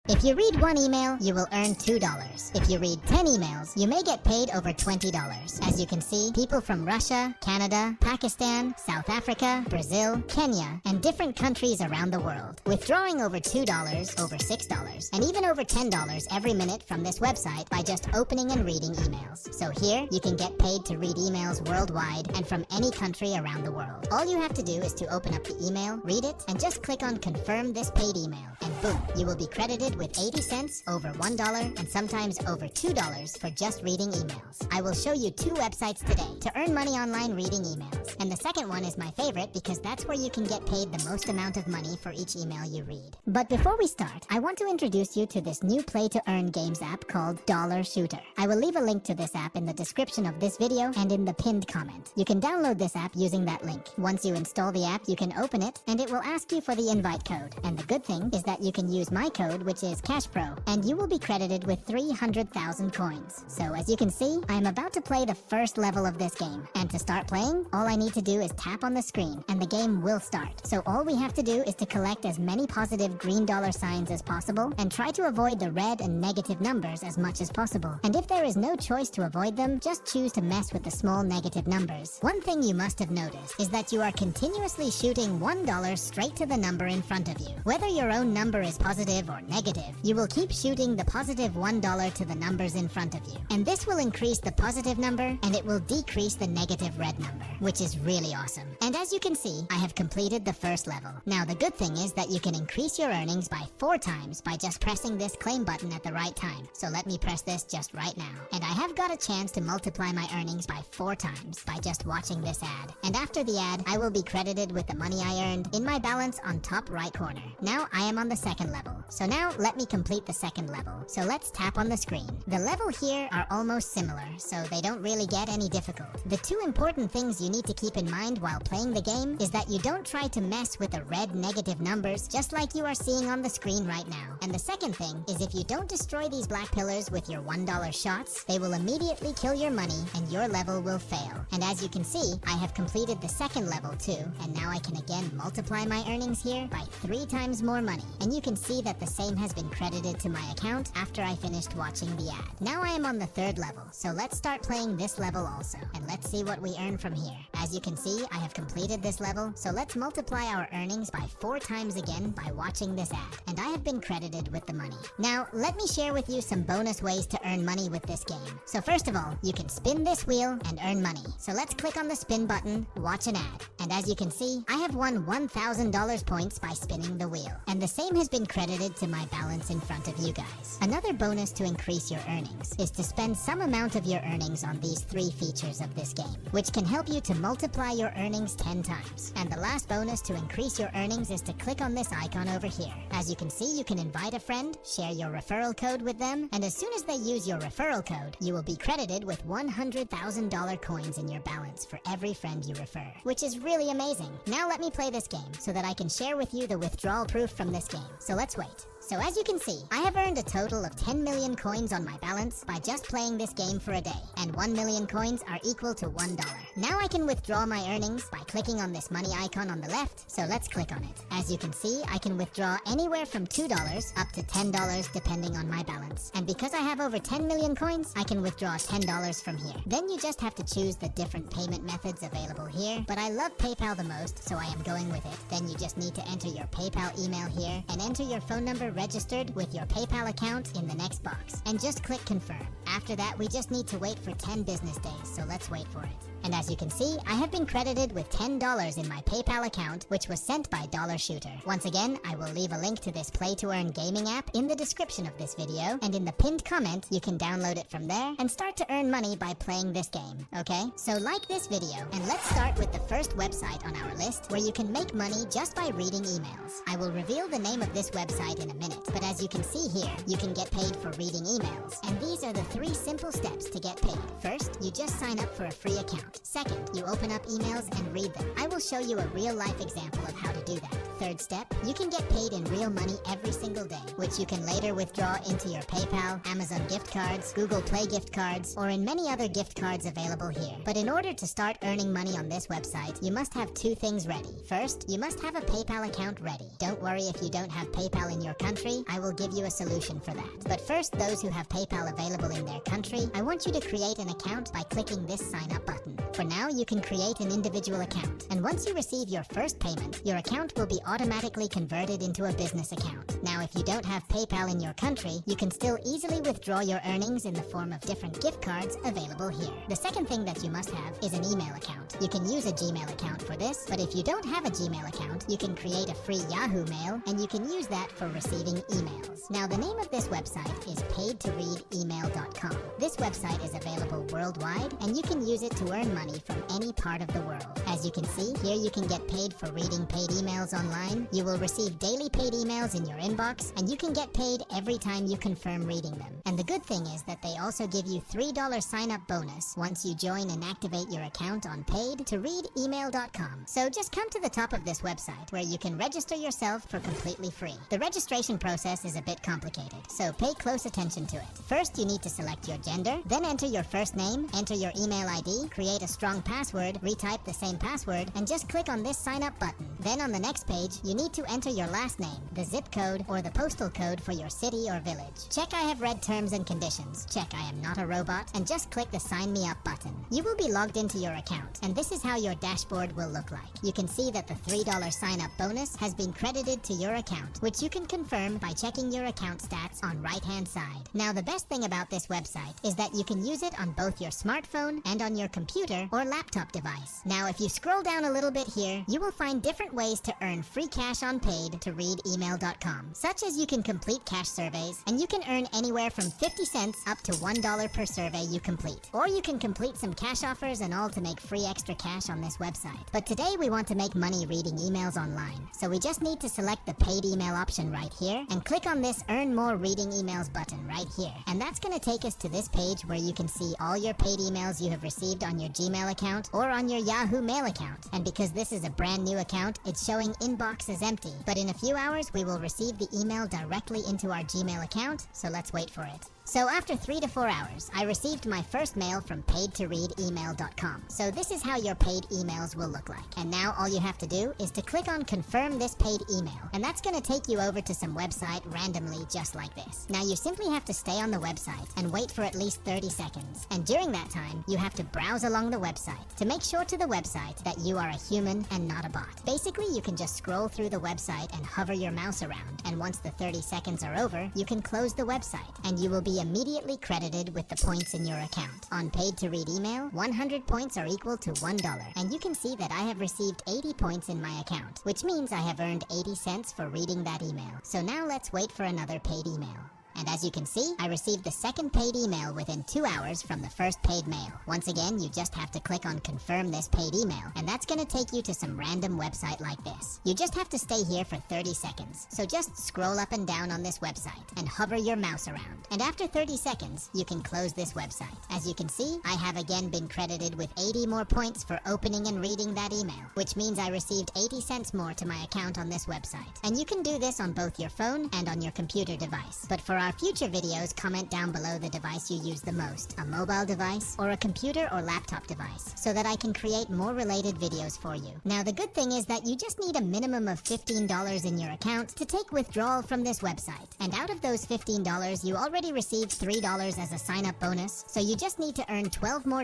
If you read 1 email, you will earn $2. If you read 10 emails, you may get paid over $20. As you can see, people from Russia, Canada, Pakistan, South Africa, Brazil, Kenya, and different countries around the world, withdrawing over $2, over $6, and even over $10 every minute from this website by just opening and reading emails. So here, you can get paid to read emails worldwide and from any country around the world. All you have to do is to open up the email, read it, and just click on confirm this paid email. And boom, you will be credited with 80 cents, over $1, and sometimes over $2 for just reading emails. I will show you 2 websites today to earn money online reading emails. And the second one is my favorite because that's where you can get paid the most amount of money for each email you read. But before we start, I want to introduce you to this new play to earn games app called Dollar Shooter. I will leave a link to this app in the description of this video and in the pinned comment. You can download this app using that link. Once you install the app, you can open it and it will ask you for the invite code. And the good thing is that you can use my code, which is CashPro, and you will be credited with 300,000 coins. So as you can see, I am about to play the first level of this game. And to start playing, all I need to do is tap on the screen and the game will start. So all we have to do is to collect as many positive green dollar signs as possible and try to avoid the red and negative numbers as much as possible. And if there is no choice to avoid them, just choose to mess with the small negative numbers. One thing you must have noticed is that you are continuously shooting $1 straight to the number in front of you. Whether your own number is positive or negative, you will keep shooting the positive $1 to the numbers in front of you. And this will increase the positive number and it will decrease the negative red number, which is really awesome. And as you can see, I have completed the first level. Now the good thing is that you can increase your earnings by 4 times by just pressing this claim button at the right time. So let me press this just right now. And I have got a chance to multiply my earnings by 4 times by just watching this ad. And after the ad, I will be credited with the money I earned in my balance on top right corner. Now I am on the second level. So now let me complete the second level. So let's tap on the screen. The level here are almost similar, so they don't really get any difficult. The 2 important things you need to keep in mind while playing the game is that you don't try to mess with the red negative numbers just like you are seeing on the screen right now. And the second thing is if you don't destroy these black pillars with your $1 shots, they will immediately kill your money and your level will fail. And as you can see, I have completed the second level too, and now I can again multiply my earnings here by 3 times more money. And you can see that the same has been credited to my account after I finished watching the ad. Now I am on the 3rd level, so let's start playing this level also, and let's see what we earn from here. As you can see, I have completed this level, so let's multiply our earnings by 4 times again by watching this ad, and I have been credited with the money. Now, let me share with you some bonus ways to earn money with this game. So first of all, you can spin this wheel and earn money. So let's click on the spin button, watch an ad, and as you can see, I have won $1,000 points by spinning the wheel, and the same has been credited to my balance in front of you guys. Another bonus to increase your earnings is to spend some amount of your earnings on these 3 features of this game, which can help you to multiply your earnings 10 times. And the last bonus to increase your earnings is to click on this icon over here. As you can see, you can invite a friend, share your referral code with them, and as soon as they use your referral code, you will be credited with $100,000 coins in your balance for every friend you refer, which is really amazing. Now let me play this game so that I can share with you the withdrawal proof from this game. So let's wait. So as you can see, I have earned a total of 10 million coins on my balance by just playing this game for a day, and 1 million coins are equal to $1. Now I can withdraw my earnings by clicking on this money icon on the left, so let's click on it. As you can see, I can withdraw anywhere from $2 up to $10 depending on my balance. And because I have over 10 million coins, I can withdraw $10 from here. Then you just have to choose the different payment methods available here, but I love PayPal the most, so I am going with it. Then you just need to enter your PayPal email here and enter your phone number registered with your PayPal account in the next box, and just click confirm. After that, we just need to wait for 10 business days, so let's wait for it. And as you can see, I have been credited with $10 in my PayPal account, which was sent by Dollar Shooter. Once again, I will leave a link to this play-to-earn gaming app in the description of this video, and in the pinned comment, you can download it from there and start to earn money by playing this game, okay? So like this video, and let's start with the first website on our list where you can make money just by reading emails. I will reveal the name of this website in a minute, but as you can see here, you can get paid for reading emails, and these are the 3 simple steps to get paid. First, you just sign up for a free account. Second, you open up emails and read them. I will show you a real-life example of how to do that. Third step, you can get paid in real money every single day, which you can later withdraw into your PayPal, Amazon gift cards, Google Play gift cards, or in many other gift cards available here. But in order to start earning money on this website, you must have two things ready. First, you must have a PayPal account ready. Don't worry if you don't have PayPal in your country, I will give you a solution for that. But first, those who have PayPal available in their country, I want you to create an account by clicking this sign up button. For now, you can create an individual account, and once you receive your first payment, your account will be automatically converted into a business account. Now, if you don't have PayPal in your country, you can still easily withdraw your earnings in the form of different gift cards available here. The second thing that you must have is an email account. You can use a Gmail account for this, but if you don't have a Gmail account, you can create a free Yahoo Mail, and you can use that for receiving emails. Now, the name of this website is paidtoreademail.com. This website is available worldwide, and you can use it to earn money from any part of the world. As you can see, here you can get paid for reading paid emails online. You will receive daily paid emails in your inbox, and you can get paid every time you confirm reading them. And the good thing is that they also give you $3 sign-up bonus once you join and activate your account on paidtoreademail.com. So just come to the top of this website where you can register yourself for completely free. The registration process is a bit complicated, so pay close attention to it. First, you need to select your gender, then enter your first name, enter your email ID, create a strong password, retype the same password, and just click on this sign up button. Then on the next page, you need to enter your last name, the zip code, or the postal code for your city or village. Check I have read terms and conditions, check I am not a robot, and just click the sign me up button. You will be logged into your account, and this is how your dashboard will look like. You can see that the $3 sign up bonus has been credited to your account, which you can confirm by checking your account stats on right hand side. Now, the best thing about this website is that you can use it on both your smartphone and on your computer or laptop device. Now, if you scroll down a little bit here, you will find different ways to earn free cash on paidtoreademail.com, such as you can complete cash surveys, and you can earn anywhere from 50 cents up to $1 per survey you complete. Or you can complete some cash offers and all to make free extra cash on this website. But today we want to make money reading emails online, so we just need to select the paid email option right here and click on this Earn More Reading Emails button right here. And that's going to take us to this page where you can see all your paid emails you have received on your Gmail account or on your Yahoo Mail account. And because this is a brand new account, it's showing inbox is empty. But in a few hours, we will receive the email directly into our Gmail account, so let's wait for it. So after 3 to 4 hours, I received my first mail from paidtoreademail.com. So this is how your paid emails will look like. And now all you have to do is to click on confirm this paid email. And that's going to take you over to some website randomly just like this. Now you simply have to stay on the website and wait for at least 30 seconds. And during that time, you have to browse along the website to make sure to the website that you are a human and not a bot. Basically, you can just scroll through the website and hover your mouse around. And once the 30 seconds are over, you can close the website and you will be immediately credited with the points in your account. On Paid to Read Email, 100 points are equal to $1, and you can see that I have received 80 points in my account, which means I have earned 80 cents for reading that email. So now let's wait for another paid email. And as you can see, I received the second paid email within 2 hours from the first paid mail. Once again, you just have to click on confirm this paid email, and that's going to take you to some random website like this. You just have to stay here for 30 seconds. So just scroll up and down on this website and hover your mouse around. And after 30 seconds, you can close this website. As you can see, I have again been credited with 80 more points for opening and reading that email, which means I received 80 cents more to my account on this website. And you can do this on both your phone and on your computer device. But for our future videos, comment down below the device you use the most, a mobile device or a computer or laptop device, so that I can create more related videos for you. Now, the good thing is that you just need a minimum of $15 in your account to take withdrawal from this website. And out of those $15, you already received $3 as a sign-up bonus, so you just need to earn $12 more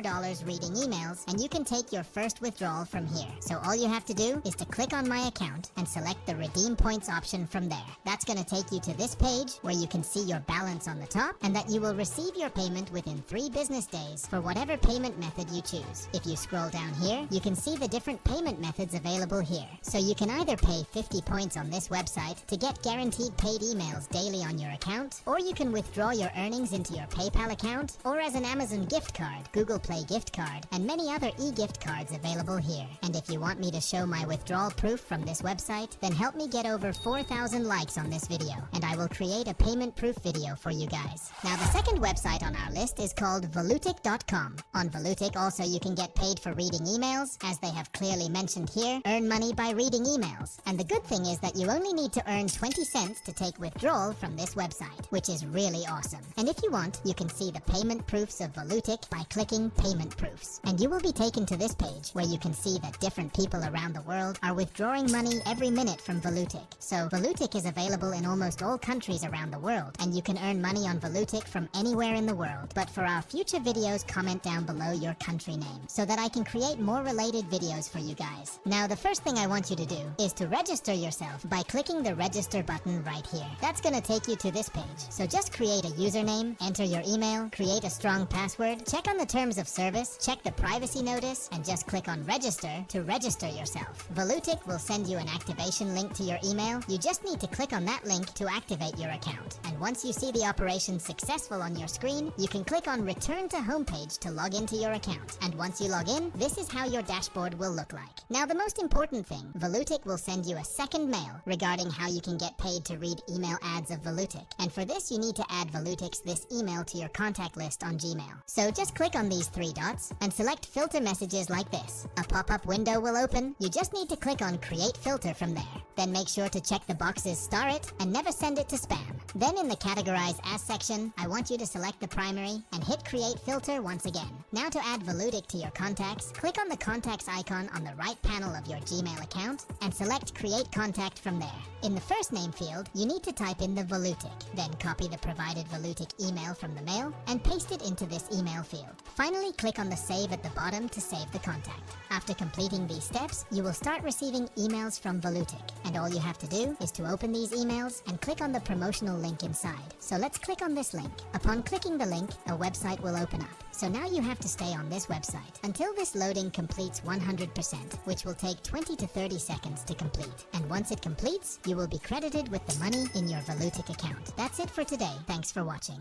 reading emails, and you can take your first withdrawal from here. So all you have to do is to click on my account and select the redeem points option from there. That's going to take you to this page where you can see your balance on the top, and that you will receive your payment within 3 business days for whatever payment method you choose. If you scroll down here, you can see the different payment methods available here. So you can either pay 50 points on this website to get guaranteed paid emails daily on your account, or you can withdraw your earnings into your PayPal account, or as an Amazon gift card, Google Play gift card, and many other e-gift cards available here. And if you want me to show my withdrawal proof from this website, then help me get over 4,000 likes on this video, and I will create a payment proof video for you guys. Now, the second website on our list is called Volutic.com. On Volutic, also you can get paid for reading emails, as they have clearly mentioned here, earn money by reading emails. And the good thing is that you only need to earn 20 cents to take withdrawal from this website, which is really awesome. And if you want, you can see the payment proofs of Volutic by clicking Payment Proofs. And you will be taken to this page where you can see that different people around the world are withdrawing money every minute from Volutic. So Volutic is available in almost all countries around the world, and you can earn money on Volutic from anywhere in the world. But for our future videos, comment down below your country name so that I can create more related videos for you guys. Now, the first thing I want you to do is to register yourself by clicking the register button right here. That's gonna take you to this page. So just create a username, enter your email, create a strong password, check on the terms of service, check the privacy notice, and just click on register to register yourself. Volutic will send you an activation link to your email. You just need to click on that link to activate your account. And once you see the operation successful on your screen, you can click on return to homepage to log into your account. And once you log in, this is how your dashboard will look like. Now, the most important thing, Volutic will send you a second mail regarding how you can get paid to read email ads of Volutic. And for this, you need to add Volutic's this email to your contact list on Gmail. So just click on these three dots and select filter messages like this. A pop-up window will open. You just need to click on create filter from there. Then make sure to check the boxes star it and never send it to spam. Then in the categorize as section, I want you to select the primary and hit create filter once again. Now to add Volutic to your contacts, click on the contacts icon on the right panel of your Gmail account and select create contact from there. In the first name field, you need to type in the Volutic, then copy the provided Volutic email from the mail and paste it into this email field. Finally, click on the save at the bottom to save the contact. After completing these steps, you will start receiving emails from Volutic, and all you have to do is to open these emails and click on the promotional link inside. So let's click on this link. Upon clicking the link, a website will open up. So now you have to stay on this website until this loading completes 100%, which will take 20 to 30 seconds to complete. And once it completes, you will be credited with the money in your Volutic account. That's it for today. Thanks for watching.